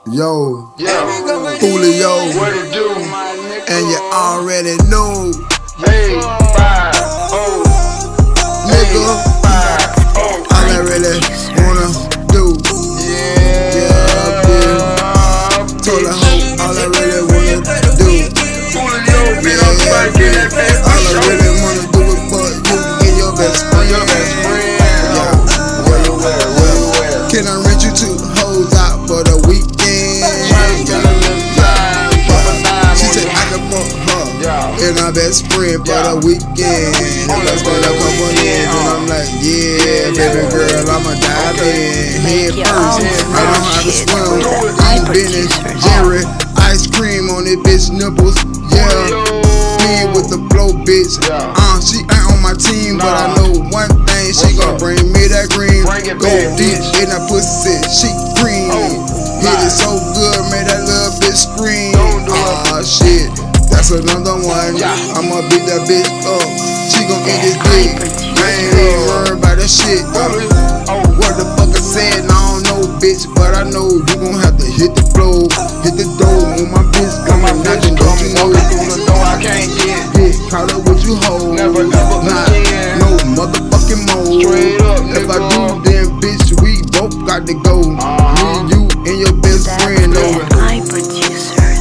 Yo, Julio, what it do? and you already know, Hey, 5-0, nigga, 5-0. all I really wanna do, yeah, bitch. Told her hoe, all I really wanna do, Julio, been on the mic in that bitch. all I really wanna do is fuck you and your best friend. Your best friend. Yeah. Where you at? Can I rent you two hoes out for the weekend? Tryna spend a little time, drop a dime She on said you. I can fuck her Yeah. and our best friend for the weekend. And I spend a couple years and I'm like, yeah, baby girl, I'ma dive in head first. I know how to swim, eat Ben and Jerry, ice cream on it, bitch nipples. Yeah, me with the flow, bitch. She ain't on my team, but I know one thing, she gon' bring me that green. Go deep in that pussy, she green. Hit it so good, made that little bitch scream. Aw, shit, that's another one. I'ma beat that bitch up. She gon' eat this dick. I ain't even worried about that shit. What the fuck I said? I don't know, bitch, but I know you gon' have to hit the floor, hit the door when my bitch coming knocking. Don't you know? Through the door, I can't get Caught up with you hoes. Never Nah, again. no motherfucking more. Straight up, If I nigga. do, then bitch, we both got to go. Me, you, and your best friend over.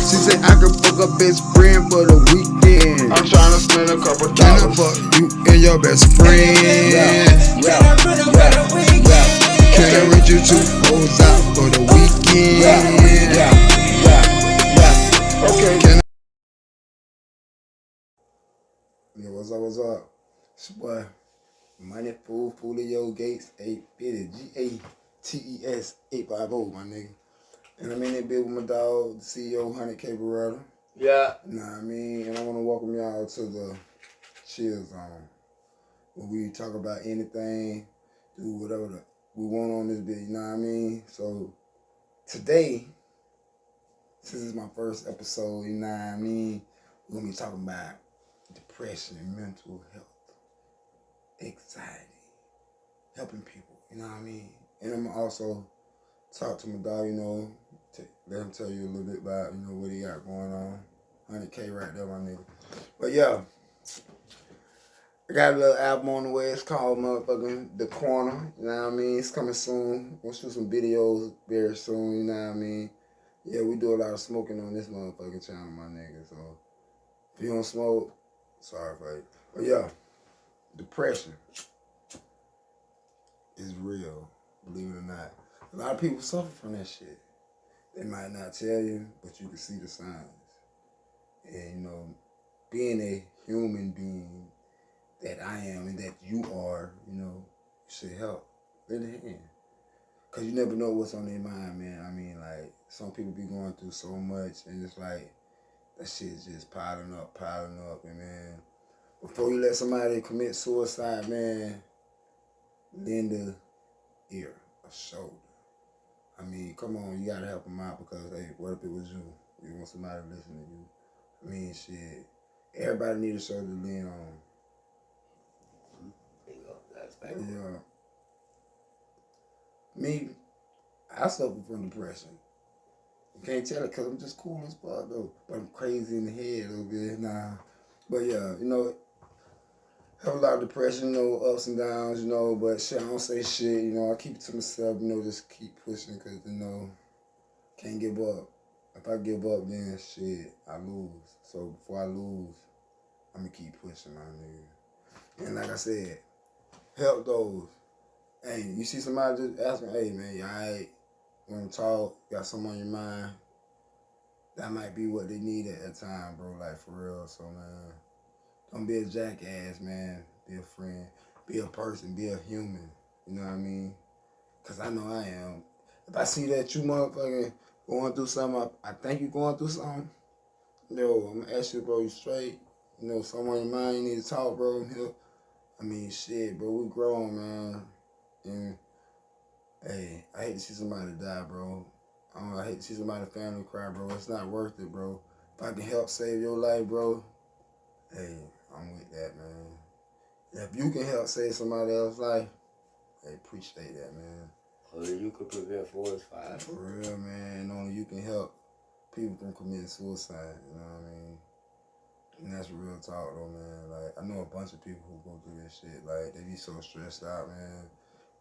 She said I could fuck her best friend for the weekend. I'm tryna spend a couple Can I dollars. fuck you and your best friend? Can I rent you two hoes out for the weekend? Okay. Can I? Yeah, what's up? It's your boy, Money Fool, Julio Gates, 850, Gates 850, my nigga. And I'm in that bit with my dog, the CEO, 100K Barretta. Yeah. Nah, I mean, and I want to welcome y'all to the Chillzone, where we talk about anything, do whatever we want on this bit, you know what I mean? So, today, since it's my first episode, you know what I mean, we're going to be talking about depression, mental health, anxiety, helping people, you know what I mean? And I'm also talk to my dog, you know, let him tell you a little bit about, you know, what he got going on. 100K right there, my nigga. But yeah, I got a little album on the way. It's called motherfucking The Corner, you know what I mean? It's coming soon. We'll shoot some videos very soon, you know what I mean? Yeah, we do a lot of smoking on this motherfucking channel, my nigga. So if you don't smoke, sorry for you. But yeah, depression is real, believe it or not. A lot of people suffer from that shit. They might not tell you, but you can see the signs. And, you know, being a human being that I am and that you are, you know, should help. Lend a hand. Because you never know what's on their mind, man. I mean, like, some people be going through so much, and it's like, that shit's just piling up. And, man, before you let somebody commit suicide, man, lend a ear, a shoulder. I mean, come on, you gotta help them out because, hey, what if it was you? You want somebody to listen to you. I mean, shit, everybody need a shoulder to lean on. Yeah. Me, I suffer from depression. You can't tell it because I'm just cool as fuck, though. But I'm crazy in the head a little bit. Nah. But, yeah, you know, have a lot of depression, you know, ups and downs, you know, but shit, I don't say shit, you know, I keep it to myself, you know, just keep pushing because, you know, can't give up. If I give up, then shit, I lose. So before I lose, I'm going to keep pushing, my nigga. And like I said, help those. Hey, you see somebody just asking, hey, man, you alright? Want to talk? Got something on your mind? That might be what they need at that time, bro, like for real. So, man, don't be a jackass, man. Be a friend. Be a person. Be a human. You know what I mean? Because I know I am. If I see that you motherfucking going through something, I think you going through something, yo, I'm going to ask you, bro, you straight? You know, someone in mind, you need to talk, bro. I mean, shit, bro, we grown, man. And, hey, I hate to see somebody die, bro. I hate to see somebody's family cry, bro. It's not worth it, bro. If I can help save your life, bro, hey, I'm with that, man. If you can help save somebody else's life, hey, appreciate that, man. Only you could prevent forest fires. For real, man. Only you you can help people from committing suicide, you know what I mean? And that's real talk though, man. Like, I know a bunch of people who go through this shit. Like, they be so stressed out, man.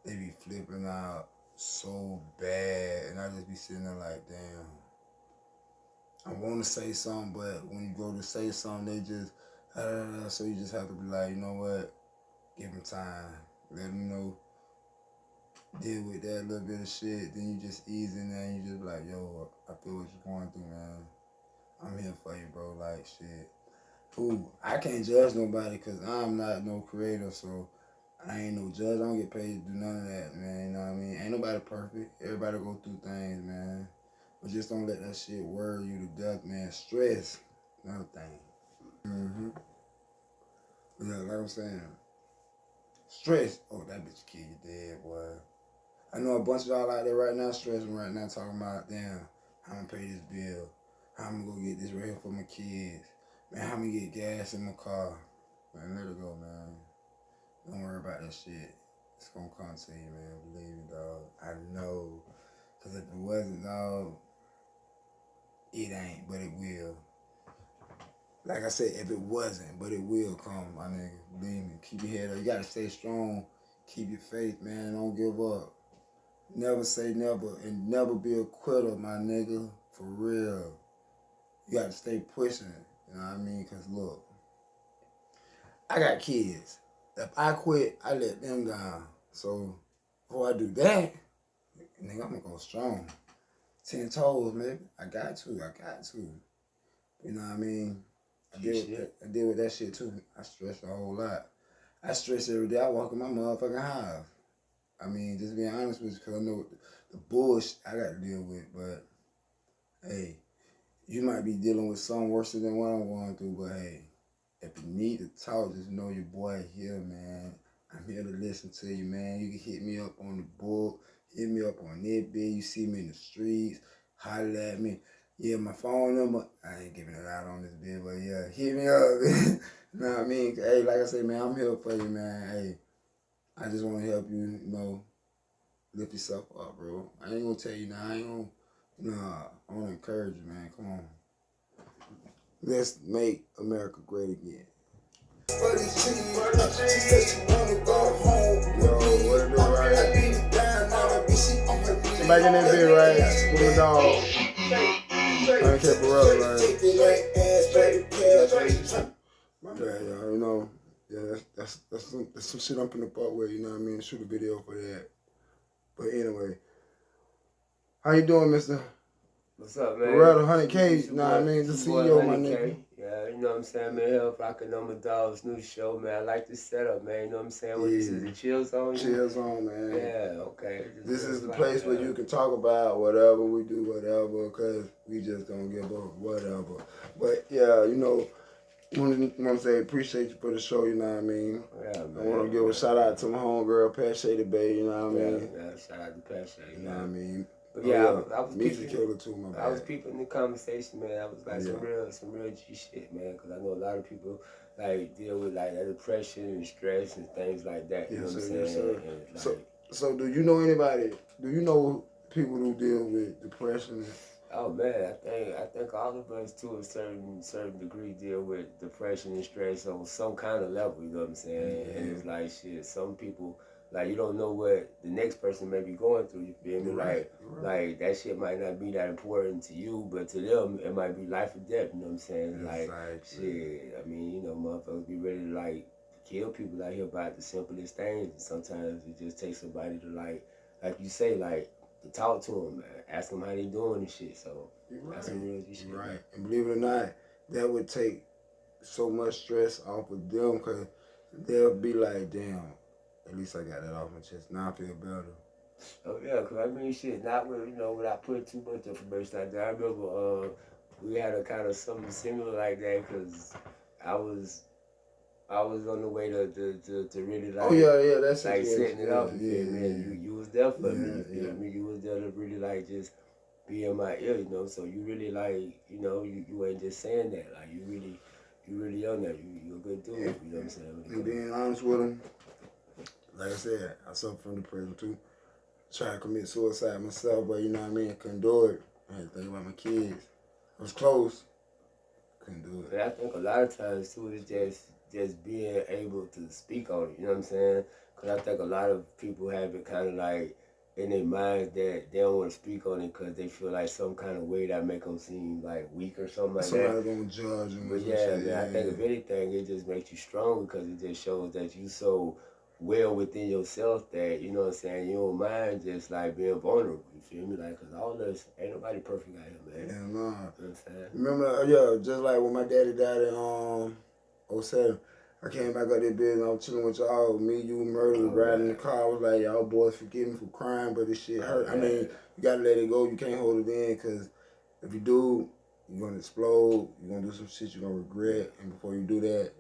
They be flipping out so bad. And I just be sitting there like, damn. I want to say something, but when you go to say something, they just, so you just have to be like, you know what? Give them time. Let them know. Deal with that little bit of shit. Then you just ease in there and you just be like, yo, I feel what you're going through, man. I'm here for you, bro. Like, shit. Ooh, I can't judge nobody because I'm not no creator, so I ain't no judge. I don't get paid to do none of that, man. You know what I mean? Ain't nobody perfect. Everybody go through things, man. But just don't let that shit worry you to death, man. Stress, another thing. Yeah, like I'm saying, stress. Oh, that bitch kill you dead, boy. I know a bunch of y'all out there right now stressing right now, talking about, damn, how I'm gonna pay this bill. How I'm gonna go get this right here for my kids. Man, how I'm gonna get gas in my car. Man, let it go, man. Don't worry about that shit. It's gonna come to you, man. Believe me, dog. I know. Because if it wasn't, dog, it ain't, but it will. Like I said, if it wasn't, but it will come, my nigga. Believe me. Keep your head up. You gotta stay strong. Keep your faith, man. Don't give up. Never say never. And never be a quitter, my nigga. For real. You gotta stay pushing. You know what I mean? Because look, I got kids. If I quit, I let them down. So before I do that, nigga, I'm gonna go strong. 10 toes, maybe. I got to. You know what I mean? I deal with that shit too. I stress a whole lot. I stress every day. I walk in my motherfucking house. I mean, just being honest with you, because I know the bullshit I got to deal with. But, hey, you might be dealing with something worse than what I'm going through. But, hey, if you need to talk, just know your boy here, man. I'm here to listen to you, man. You can hit me up on the book. Hit me up on that bit. You see me in the streets. Holler at me. Yeah, my phone number, I ain't giving it out on this bit, but yeah, hit me up. You know what I mean? Hey, like I say, man, I'm here for you, man. Hey, I just want to help you, you know, lift yourself up, bro. I ain't going to tell you now. I want to encourage you, man. Come on. Let's make America great again. Yo, what it do, right? I'm back in that bit, right? With my dog. I kept her up, right? My bad, y'all. You know, yeah, that's some shit I'm finna fuck with. You know what I mean? Shoot a video for that. But anyway, how you doing, Mister? What's up, man? We're at 100K. You know what I mean? The CEO, my nigga. Yeah, you know what I'm saying, man. Help Rockin' on my dog's new show, man. I like this setup, man. You know what I'm saying? What this is, the Chillzone? Chillzone, man. Yeah, okay. This is the place where you can talk about whatever we do, whatever, because we just don't give up, whatever. But yeah, you know, I want to say appreciate you for the show, you know what I mean? Yeah, man. I want to give a shout out to my homegirl, Pat Shady Bay, you know what I mean? Yeah, shout out to Pat Shady. You know what I mean? But yeah, I was music killer too, my bad. I was peeping the conversation, man. I was like some real G shit, man. Because I know a lot of people like deal with like that depression and stress and things like that. You know what I'm saying? Yes, sir. And, so do you know anybody? Do you know people who deal with depression? Oh man, I think all of us to a certain degree deal with depression and stress on some kind of level. You know what I'm saying? Yeah. And it's like shit. Some people. Like, you don't know what the next person may be going through, you feel me? Like, that shit might not be that important to you, but to them, it might be life or death, you know what I'm saying? Like, shit, I mean, you know, motherfuckers be ready to, like, kill people out here about the simplest things. And sometimes it just takes somebody to, like you say, like, to talk to them, man. Ask them how they doing and shit, so that's some real shit. Right, man. And believe it or not, that would take so much stress off of them, because they'll be like, damn, at least I got that off my chest. Now I feel better. Oh yeah, because I mean shit, not with, you know, without putting too much information out there. I remember we had a kind of something similar like that, because I was on the way to really like, that's like setting it up, yeah. You was there for me, you feel me? You was there to really like just be in my ear, you know, so you really like, you know, you ain't just saying that, like you really on that, you're a good dude, you know what I'm saying? And being honest with them, like I said, I suffer from depression too. Tried to commit suicide myself, but you know what I mean, couldn't do it. I had to think about my kids. I was close. Couldn't do it. And I think a lot of times too is just being able to speak on it. You know what I'm saying? Because I think a lot of people have it kind of like in their minds that they don't want to speak on it because they feel like some kind of way that make them seem like weak or something like Somebody that. gonna judge them. But yeah, man, I think if anything, it just makes you stronger because it just shows that you so well within yourself that, you know what I'm saying, you don't mind just like being vulnerable. You feel me? Like, because all this, ain't nobody perfect out here, man. Yeah, nah. You know what I'm saying? Remember, just like when my daddy died in '07, I came back out there business. I was chilling with y'all, me, you, Murder, riding in the car. I was like, y'all boys forgive me for crying, but this shit hurt. I mean, you gotta let it go. You can't hold it in, because if you do, you're gonna explode. You're gonna do some shit you're gonna regret. And before you do that,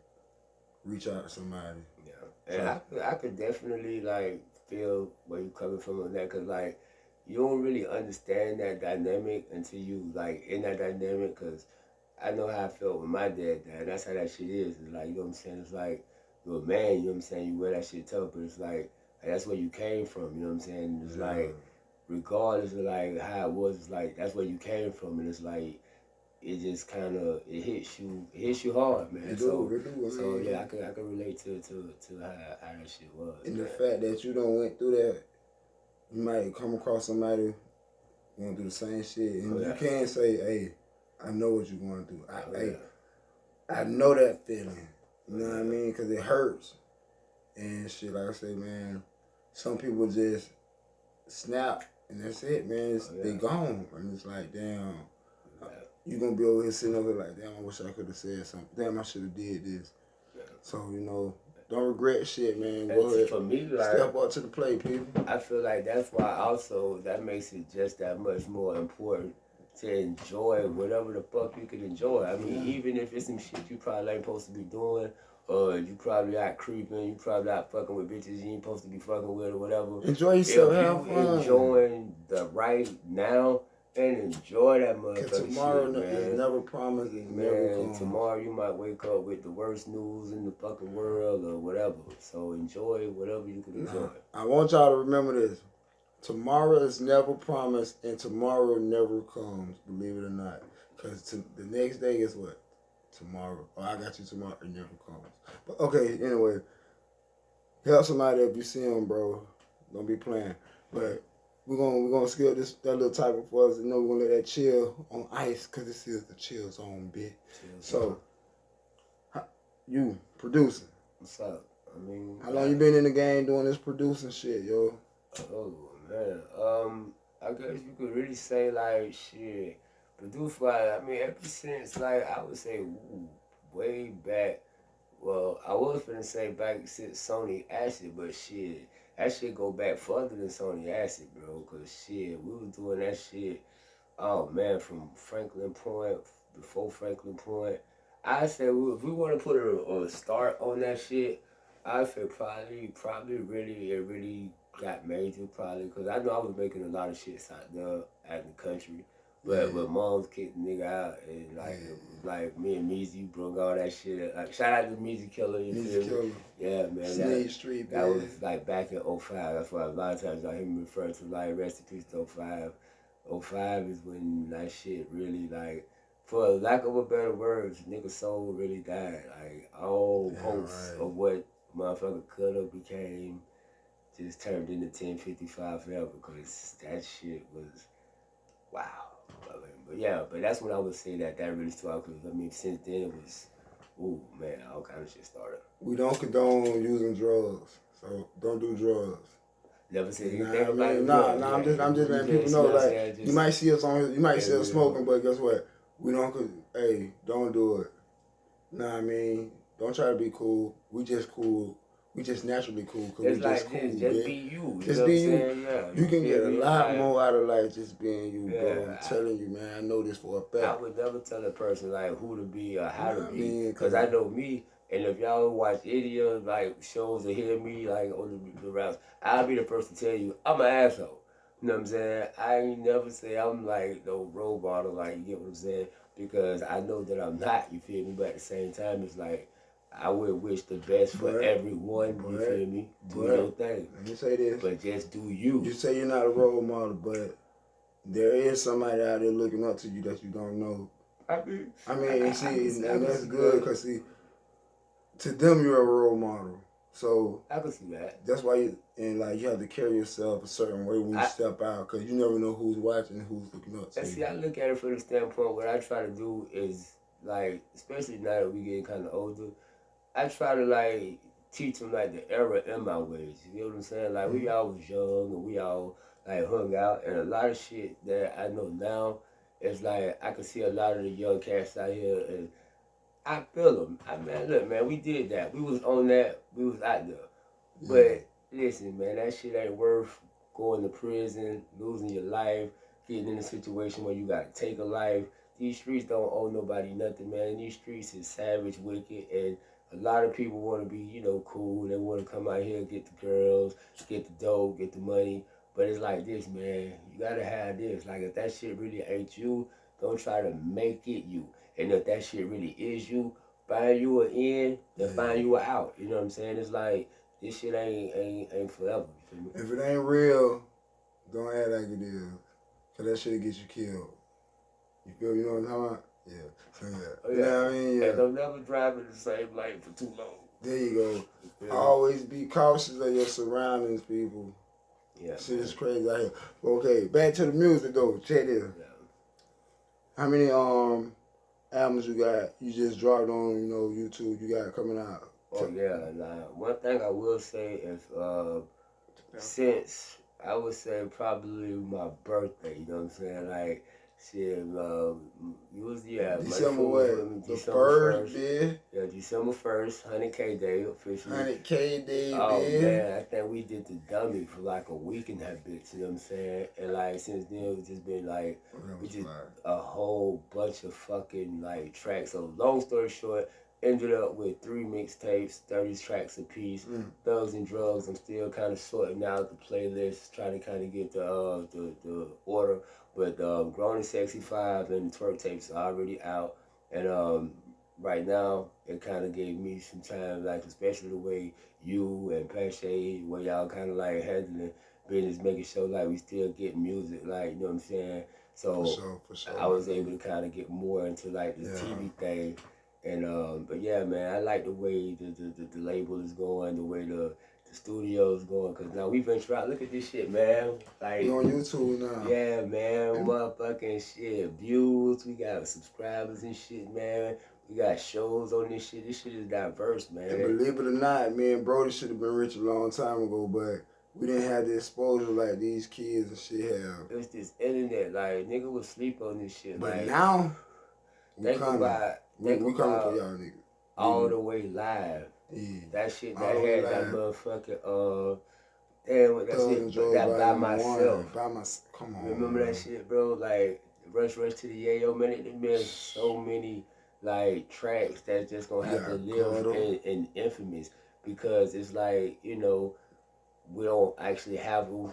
reach out to somebody. Yeah. And I could definitely, like, feel where you're coming from on that, because, like, you don't really understand that dynamic until you, like, in that dynamic, because I know how I felt when my dad died. That's how that shit is. It's like, you know what I'm saying? It's like, you're a man, you know what I'm saying? You wear that shit tough, but it's like that's where you came from, you know what I'm saying? It's like, regardless of, like, how it was, it's like, that's where you came from, and it's like, it just kind of, it hits you hard, man. So yeah, I can relate to how that shit was. And man. the fact that you don't went through that, you might come across somebody going through the same shit, and you can't say, "Hey, I know what you're going through. I know that feeling." You know what I mean? Because it hurts and shit. Like I say, man, some people just snap and that's it, man. They gone, and it's like, damn. You gonna be over here sitting over here like, damn, I wish I could have said something. Damn, I should have did this. Yeah. So, you know, don't regret shit, man. Go ahead. For me, like, step up to the plate, people. I feel like that's why also that makes it just that much more important to enjoy whatever the fuck you can enjoy. I mean, even if it's some shit you probably ain't supposed to be doing, or you probably out creeping, you probably out fucking with bitches you ain't supposed to be fucking with or whatever. Enjoy yourself, have fun. Enjoying the right now, and enjoy that motherfucker. Cause tomorrow shit, is never promised. Man, tomorrow you might wake up with the worst news in the fucking world or whatever. So enjoy whatever you can enjoy. I want y'all to remember this. Tomorrow is never promised, and tomorrow never comes, believe it or not. Because the next day is what? Tomorrow. Oh, I got you tomorrow. It never comes. But okay, anyway. Help somebody if you see them, bro. Don't be playing. But we're gonna skip that little topic for us, and then we're gonna let that chill on ice, because this is the chill zone bit. So, you producing? What's up? I mean, how long you been in the game doing this producing shit, yo? Oh man, I guess you could really say like shit. Produce wise, I mean, ever since like I would say way back. Well, I was finna say back since Sony Acid, but shit. That shit go back further than Sony Acid, bro. Cause shit, we was doing that shit. Oh man, from Franklin Point, before Franklin Point. I say if we want to put a start on that shit, I say probably really got major probably. Cause I know I was making a lot of shit out there out in the country. But moms kicked the nigga out, and like me and Meezy broke all that shit. Like, shout out to Meezy Killer, you feel me? Yeah, man. Slade Street, that was like back in 05. That's why a lot of times I hear me refer to like rest in peace to 05. 05 is when that shit really like, for lack of a better words, nigga soul really died. Like all hopes of what motherfucker could have became just turned into 1055 forever, because that shit was wow. But yeah, but that's when I would say that really started, because I mean, since then it was, ooh, man, all kind of shit started. We don't condone using drugs, so don't do drugs. Never said anything about it. I'm just letting people know, like, you might see us smoking, but guess what? We don't, don't do it. Know what I mean? Don't try to be cool. We just cool. We just naturally cool, because we just cool, just be you. Just be you. Yeah. You can get a lot more out of life just being you, bro. I'm telling you, man. I know this for a fact. I would never tell a person, like, who to be or how to be, because I know me. And if y'all watch any of, like, shows or hear me, like, on the routes, I'll be the first to tell you, I'm an asshole. You know what I'm saying? I ain't never say I'm, like, no role model, like, you get what I'm saying? Because I know that I'm not, you feel me? But at the same time, it's like, I would wish the best for everyone, you feel me? Do your thing. Let me say this. But just do you. You say you're not a role model, but there is somebody out there looking up to you that you don't know. I mean, see, and that's good because see, to them you're a role model. So I can see that. That's why you have to carry yourself a certain way when you step out because you never know who's watching and who's looking up to you. See, I look at it from the standpoint. What I try to do is like, especially now that we getting kind of older, I try to like teach them like the error in my ways. You know what I'm saying? Like we all was young and we all like hung out, and a lot of shit that I know now is like I can see a lot of the young cats out here, and I feel them. I mean, look, man, we did that. We was on that. We was out there. But listen, man, that shit ain't worth going to prison, losing your life, getting in a situation where you gotta take a life. These streets don't owe nobody nothing, man. These streets is savage, wicked, and a lot of people want to be, you know, cool. They want to come out here, get the girls, get the dope, get the money. But it's like this, man. You gotta have this. Like, if that shit really ain't you, don't try to make it you. And if that shit really is you, find you an in, then find you an out. You know what I'm saying? It's like, this shit ain't forever. You feel me? If it ain't real, don't act like it is. Cause that shit'll get you killed. You feel? You know what I'm talking about? Yeah. So yeah. Oh, yeah. You know what I mean? Yeah. And don't never drive in the same lane for too long. There you go. Yeah. Always be cautious of your surroundings, people. Yeah. Shit is crazy out here. Okay, back to the music though. Check this. Yeah. How many albums you got? You just dropped on, you know, YouTube. You got coming out. Oh yeah. Now, one thing I will say is, since I would say probably my birthday. You know what I'm saying? Like, shit. It was December what? December 1st. Yeah, December 1st, 100K day officially. 100K day. Oh man, I think we did the dummy for like a week in that bitch. You know what I'm saying? And like since then, it's just been like we just a whole bunch of fucking like tracks. So long story short, ended up with 3 mixtapes, 30 tracks a piece. Thugs and Drugs. I'm still kind of sorting out the playlist, trying to kind of get the order. But Grown and Sexy 5 and the twerk tapes are already out. And right now, it kind of gave me some time, like especially the way you and Pache, where y'all kind of like handling business, making sure like we still get music, like, you know what I'm saying? So for sure. I was able to kind of get more into like the TV thing. And but yeah, man, I like the way the label is going, the way the studio's going, cause now we venture out. Look at this shit, man. Like, we on YouTube now. Yeah, man. Motherfucking shit. Views. We got subscribers and shit, man. We got shows on this shit. This shit is diverse, man. And believe it or not, me and Brody should have been rich a long time ago, but we didn't have the exposure like these kids and shit have. It's this internet, like nigga would sleep on this shit. But like, now we coming for y'all niggas. All the way live. Yeah. That shit that had that motherfucking damn what that shit that by myself. Come on. Remember that shit, bro? Like Rush to the Yayo, man. It been so many like tracks that's just gonna have to live in infamous, because it's like, you know, we don't actually have them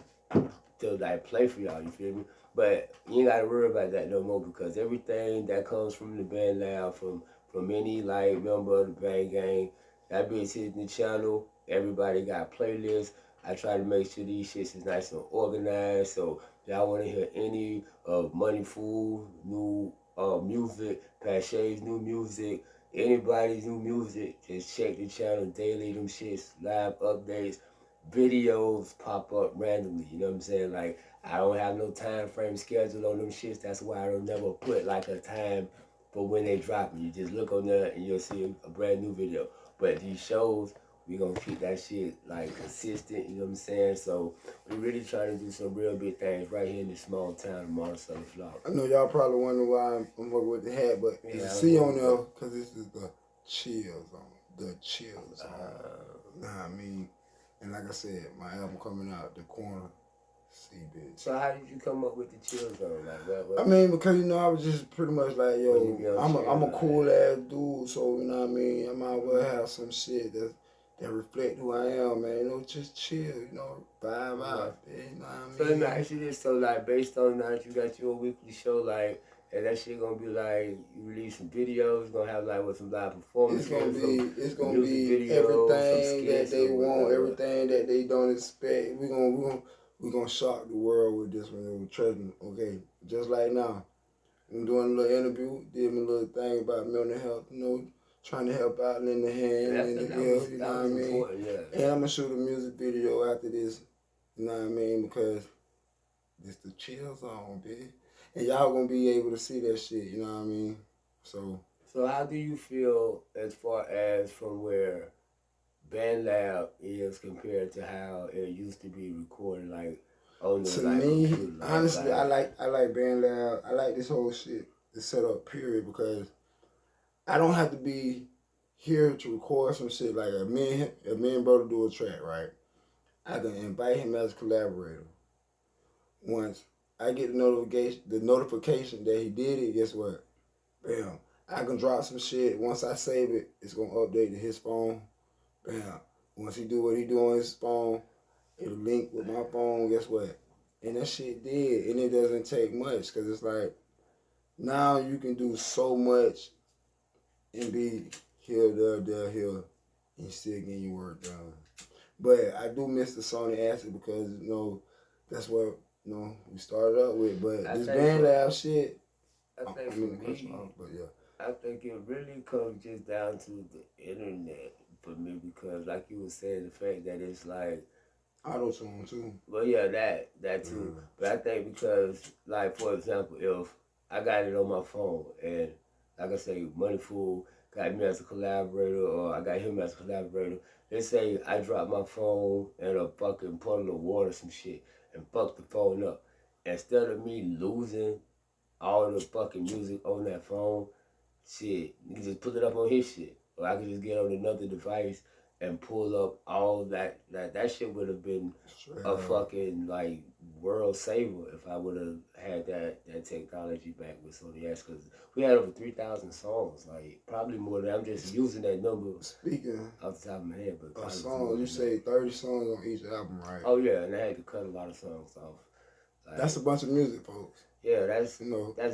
to like play for y'all, you feel me? But you ain't gotta worry about that no more, because everything that comes from the band now, from any like member of the band gang, that bitch hitting the channel. Everybody got playlists. I try to make sure these shits is nice and organized. So y'all want to hear any of Money Fool new music, Pache's new music, anybody's new music, just check the channel daily. Them shits, live updates, videos pop up randomly. You know what I'm saying? Like, I don't have no time frame scheduled on them shits. That's why I don't never put like a time for when they drop it. You just look on there and you'll see a brand new video. But these shows, we gonna keep that shit like consistent, you know what I'm saying? So we really trying to do some real big things right here in this small town of Monticello, Florida. I know y'all probably wonder why I'm working with the hat, but it's a C on there, because this is the Chillzone. The Chillzone. Nah, I mean, and like I said, my album coming out, The Corner. See, bitch. So how did you come up with the Chillzone? Like, what? I mean, because, you know, I was just pretty much like, yo, I'm a cool ass dude, so, you know what I mean? I might as well have some shit that reflect who I am, man. You know, just chill, you know, vibe out, man. You know what I mean? So let me ask you this, so like based on that, you got your weekly show, like, and that shit gonna be like, you release some videos, gonna have like with some live performances. It's gonna be videos, everything that they want, everything that they don't expect. We gonna we're gonna shock the world with this one. Trust me, okay? Just like now, I'm doing a little interview, did me a little thing about mental health, you know, trying to help out in the hand and in the ear, you know what I mean? Yeah. And I'm gonna shoot a music video after this, you know what I mean? Because this the Chillzone, bitch. And y'all gonna be able to see that shit, you know what I mean? So how do you feel as far as from where BandLab is compared to how it used to be recorded, like on the to like me, computer? honestly, I like BandLab. I like this whole shit, the setup period, because I don't have to be here to record some shit. Like a me and brother do a track, right? I can invite him as a collaborator. Once I get the notification that he did it, guess what? Bam. I can drop some shit. Once I save it, it's gonna update to his phone. Bam. Once he do what he do on his phone, it'll link with my phone. Guess what? And that shit did, and it doesn't take much, cause it's like now you can do so much and be here, there, here, and still getting your work done. But I do miss the Sony Acid because you know that's what we started up with. But this BandLab shit, I think for me, but yeah. I think it really comes just down to the internet for me because, like you were saying, the fact that it's like auto-tune too. Well, yeah, that too. Yeah. But I think because, like, for example, if I got it on my phone and, like I say, Money Fool got me as a collaborator or I got him as a collaborator, let's say I drop my phone in a fucking puddle of water or some shit and fuck the phone up. Instead of me losing all the fucking music on that phone, shit, you can just put it up on his shit. Or I can just get on another device and pull up all that shit would have been a fucking like world saver if I would have had that technology back with Sony X, because we had over 3,000 songs, like probably more than I'm just using that number. Speaking off the top of my head, but a song, you say 30 songs on each album, right? Oh yeah, and I had to cut a lot of songs off. Like, that's a bunch of music, folks. Yeah, that's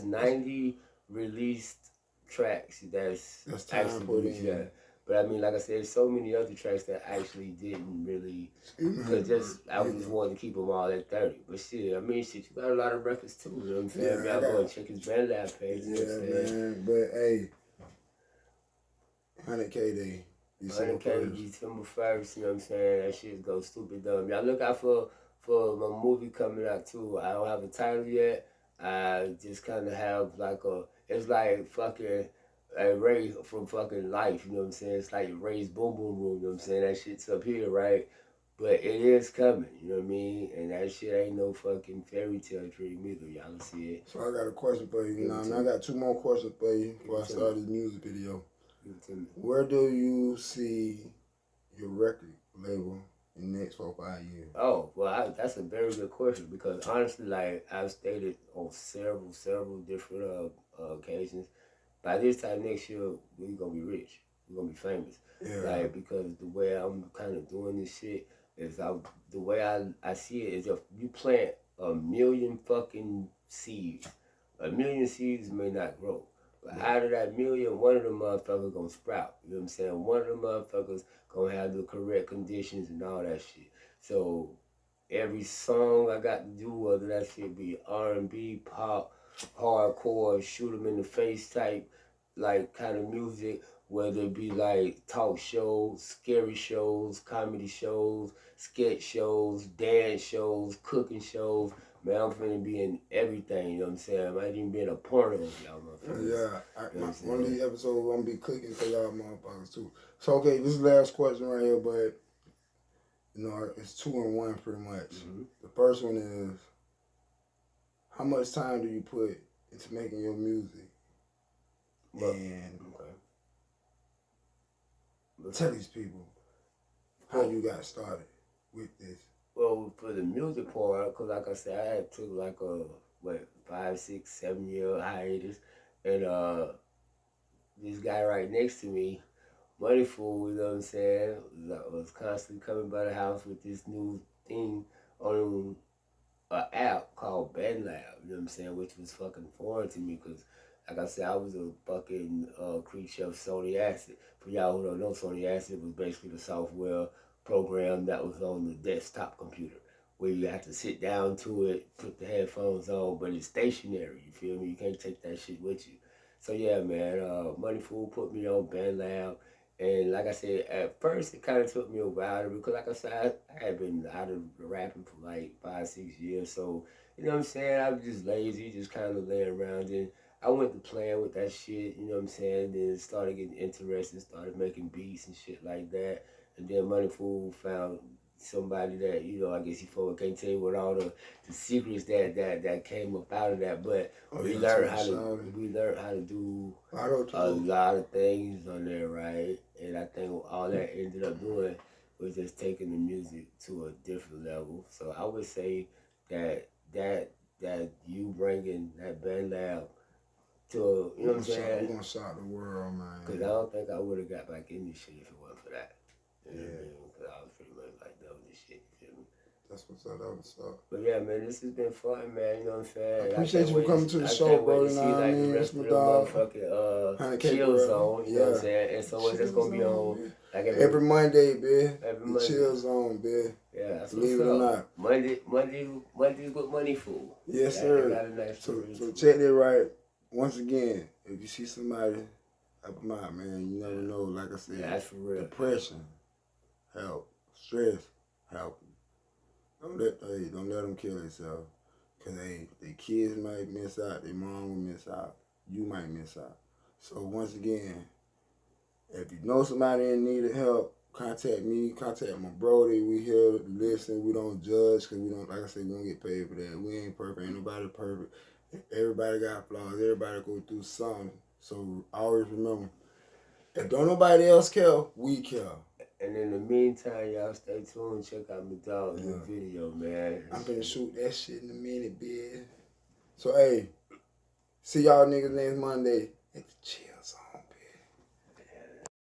90 released tracks. That's time put in. Yeah. But I mean, like I said, there's so many other tracks that actually didn't really, because I was just wanting to keep them all at 30. But shit, I mean, shit, you got a lot of records too. You know what I'm saying? Yeah, y'all go and check his BandLab page. You know what I'm saying? Man. But hey, 100K day. December 1st. You know what I'm saying? That shit goes stupid dumb. Y'all look out for my movie coming out too. I don't have a title yet. I just kind of have like it's like fucking a Ray from fucking Life, you know what I'm saying? It's like Ray's Boom Boom Room, you know what I'm saying? That shit's up here, right? But it is coming, you know what I mean? And that shit ain't no fucking fairy tale dream either. Y'all see it. So I got a question for you. I got 2 more questions for you before I start this music video. Where do you see your record label in the next 4 or 5 years? Oh, well, that's a very good question because honestly, like I've stated on several different occasions, by this time next year, we're gonna be rich. We're gonna be famous. Yeah. Like, because the way I'm kind of doing this shit is the way I see it is if you plant 1,000,000 fucking seeds, 1,000,000 seeds may not grow. But out of that 1,000,000, one of them motherfuckers gonna sprout. You know what I'm saying? One of them motherfuckers gonna have the correct conditions and all that shit. So every song I got to do, whether that shit be R&B, pop, hardcore, shoot 'em in the face type, like kind of music, whether it be like talk shows, scary shows, comedy shows, sketch shows, dance shows, cooking shows. Man, I'm finna be in everything, you know what I'm saying? I might even be in a porno, y'all motherfuckers. Yeah, one of these episodes I'm gonna be cooking for y'all motherfuckers too. So okay, this is the last question right here, but you know, it's 2 in 1 pretty much. Mm-hmm. The first one is, how much time do you put into making your music? And tell these people how you got started with this. Well, for the music part, because like I said, I had took like a 5, 6, 7 year hiatus, and this guy right next to me, Money Fool, you know what I'm saying, was constantly coming by the house with this new thing on an app called BandLab, you know what I'm saying, which was fucking foreign to me because, like I said, I was a fucking creature of Sony Acid. For y'all who don't know, Sony Acid was basically the software program that was on the desktop computer. where you have to sit down to it, put the headphones on, but it's stationary. You feel me? You can't take that shit with you. So yeah, man. Money Fool put me on BandLab. And like I said, at first it kind of took me a while because, like I said, I had been out of rapping for like 5-6 years. So, you know what I'm saying? I was just lazy, just kind of laying around. And I went to playing with that shit, you know what I'm saying? Then started getting interested, started making beats and shit like that. And then Money Fool found somebody that, you know, I guess he can't tell you what all the secrets that came up out of that, but we learned how to do a lot of things on there, right? And I think all that ended up doing was just taking the music to a different level. So I would say that you bringing that BandLab to, you know what I'm saying? We're gonna shock the world, man. Because I don't think I would have got back in this shit if it wasn't for that. You know Yeah. what I mean? Because I was pretty much like done with this shit. You feel me? That's what's up. But yeah, man, this has been fun, man. You know what I'm saying? I appreciate you for coming to the show, bro. You know what I mean? It's my dog. Chillzone, you know what I'm saying? And so it's just gonna be on like every Monday, man. Every Monday. Chillzone, man. Yeah, that's believe it or not. Mondays with Money Fool. Yes, sir. Nice so check that right. Once again, if you see somebody, help them out, man. You never know. Like I said, that's for real. Depression, help. Stress, help. Don't let them kill themselves. Because their kids might miss out, their mom will miss out, you might miss out. So once again, if you know somebody in need of help, contact me, contact my brody. We here to listen. We don't judge because we don't, like I said, we don't get paid for that. We ain't perfect. Ain't nobody perfect. Everybody got flaws. Everybody go through something. So always remember, if don't nobody else care, we care. And in the meantime, y'all stay tuned. Check out my dog in the video, man. I'm finna shoot that shit in a minute, bitch. So, hey, see y'all niggas next Monday at the Chill.